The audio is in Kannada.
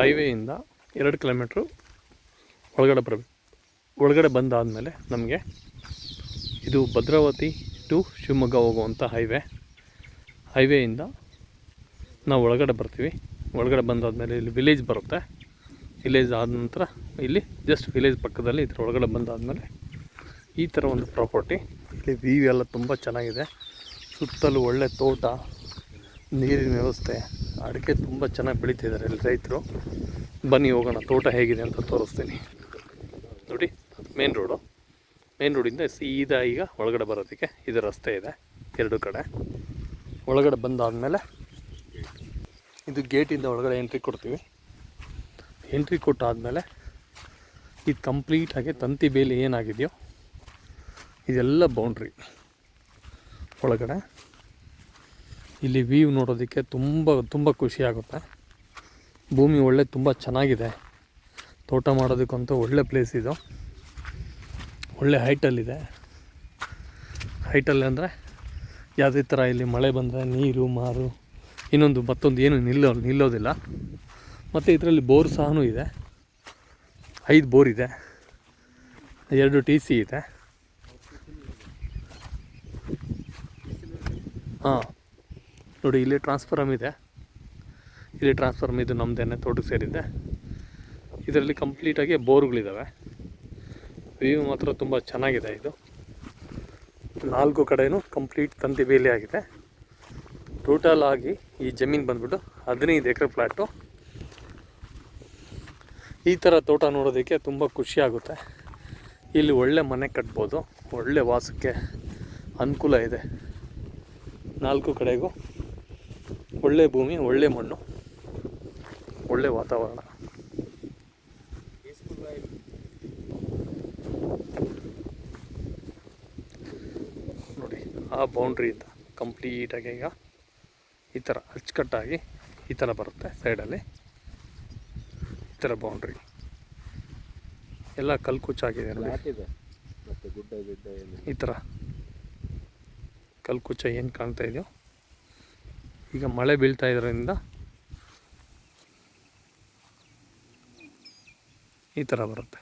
ಹೈವೇಯಿಂದ 2 ಕಿಲೋಮೀಟ್ರು ಒಳಗಡೆ ಬರಬೇಕು. ಒಳಗಡೆ ಬಂದಾದಮೇಲೆ ನಮಗೆ ಇದು ಭದ್ರಾವತಿ ಟು ಶಿವಮೊಗ್ಗ ಹೋಗುವಂಥ ಹೈವೇಯಿಂದ ನಾವು ಒಳಗಡೆ ಬರ್ತೀವಿ. ಒಳಗಡೆ ಬಂದಾದಮೇಲೆ ಇಲ್ಲಿ ವಿಲೇಜ್ ಬರುತ್ತೆ. ವಿಲೇಜ್ ಆದ ನಂತರ ಇಲ್ಲಿ ಜಸ್ಟ್ ವಿಲೇಜ್ ಪಕ್ಕದಲ್ಲಿ ಇದ್ರ ಒಳಗಡೆ ಬಂದಾದಮೇಲೆ ಈ ಥರ ಒಂದು ಪ್ರಾಪರ್ಟಿ. ಇಲ್ಲಿ ವ್ಯೂ ಎಲ್ಲ ತುಂಬ ಚೆನ್ನಾಗಿದೆ. ಸುತ್ತಲೂ ಒಳ್ಳೆ ತೋಟ, ನೀರಿನ ವ್ಯವಸ್ಥೆ, ಅಡಿಕೆ ತುಂಬ ಚೆನ್ನಾಗಿ ಬೆಳೀತಿದ್ದಾರೆ ಇಲ್ಲಿ ರೈತರು. ಬನ್ನಿ ಹೋಗೋಣ, ತೋಟ ಹೇಗಿದೆ ಅಂತ ತೋರಿಸ್ತೀನಿ. ನೋಡಿ, ಮೇನ್ ರೋಡಿಂದ ಸೀದಾ ಈಗ ಒಳಗಡೆ ಬರೋದಕ್ಕೆ ಇದು ರಸ್ತೆ ಇದೆ 2 ಕಡೆ. ಒಳಗಡೆ ಬಂದಾದಮೇಲೆ ಇದು ಗೇಟಿಂದ ಒಳಗಡೆ ಎಂಟ್ರಿ ಕೊಡ್ತೀವಿ. ಎಂಟ್ರಿ ಕೊಟ್ಟಾದಮೇಲೆ ಇದು ಕಂಪ್ಲೀಟಾಗಿ ತಂತಿ ಬೇಲಿ ಏನಾಗಿದೆಯೋ ಇದೆಲ್ಲ ಬೌಂಡ್ರಿ ಒಳಗಡೆ. ಇಲ್ಲಿ ವ್ಯೂ ನೋಡೋದಕ್ಕೆ ತುಂಬ ಖುಷಿಯಾಗುತ್ತೆ. ಭೂಮಿ ತುಂಬ ಚೆನ್ನಾಗಿದೆ. ತೋಟ ಮಾಡೋದಕ್ಕಂತೂ ಒಳ್ಳೆ ಪ್ಲೇಸ್ ಇದು. ಒಳ್ಳೆ ಹೈಟಲ್ಲಿದೆ. ಹೈಟಲ್ಲಿ ಅಂದರೆ ಯಾವುದೇ ಥರ ಇಲ್ಲಿ ಮಳೆ ಬಂದರೆ ನೀರು ಮಾರು ಮತ್ತೊಂದು ಏನು ನಿಲ್ಲೋದಿಲ್ಲ. ಮತ್ತು ಇದರಲ್ಲಿ ಬೋರ್ ಸಹ ಇದೆ. 5 ಬೋರ್ ಇದೆ, 2 TC ಇದೆ. ನೋಡಿ, ಇಲ್ಲಿ ಟ್ರಾನ್ಸ್ಫಾರ್ಮ್ ಇದೆ. ಇದು ನಮ್ಮದೇನೆ, ತೋಟಕ್ಕೆ ಸೇರಿದೆ. ಇದರಲ್ಲಿ ಕಂಪ್ಲೀಟಾಗಿ ಬೋರ್ಗಳಿದ್ದಾವೆ. ವ್ಯೂ ಮಾತ್ರ ತುಂಬ ಚೆನ್ನಾಗಿದೆ. ಇದು 4 ಕಡೆಯೂ ಕಂಪ್ಲೀಟ್ ತಂತಿ ಬೇಲಿ ಆಗಿದೆ. ಟೋಟಲ್ ಆಗಿ ಈ ಜಮೀನು ಬಂದ್ಬಿಟ್ಟು 15 ಎಕರೆ ಫ್ಲ್ಯಾಟು. ಈ ಥರ ತೋಟ ನೋಡೋದಕ್ಕೆ ತುಂಬ ಖುಷಿಯಾಗುತ್ತೆ. ಇಲ್ಲಿ ಒಳ್ಳೆ ಮನೆ ಕಟ್ಬೋದು, ಒಳ್ಳೆ ವಾಸಕ್ಕೆ ಅನುಕೂಲ ಇದೆ. 4 ಕಡೆಗೂ ಒಳ್ಳೆ ಭೂಮಿ, ಒಳ್ಳೆ ಮಣ್ಣು, ಒಳ್ಳೆ ವಾತಾವರಣ. ನೋಡಿ, ಆ ಬೌಂಡ್ರಿಯಿಂದ ಕಂಪ್ಲೀಟಾಗಿ ಈಗ ಈ ಥರ ಅಚ್ಚುಕಟ್ಟಾಗಿ ಈ ಥರ ಬರುತ್ತೆ. ಸೈಡಲ್ಲಿ ಈ ಥರ ಬೌಂಡ್ರಿ ಎಲ್ಲ ಕಲ್ಕುಚ್ಚಾಗಿದೆ ನೋಡಿ. ಈ ಥರ ಕಲ್ಕುಚ್ಚ ಏನು ಕಾಣ್ತಾ ಇದೆಯೋ, ಈಗ ಮಳೆ ಬೀಳ್ತಾ ಇದರಿಂದ ಈ ಥರ ಬರುತ್ತೆ.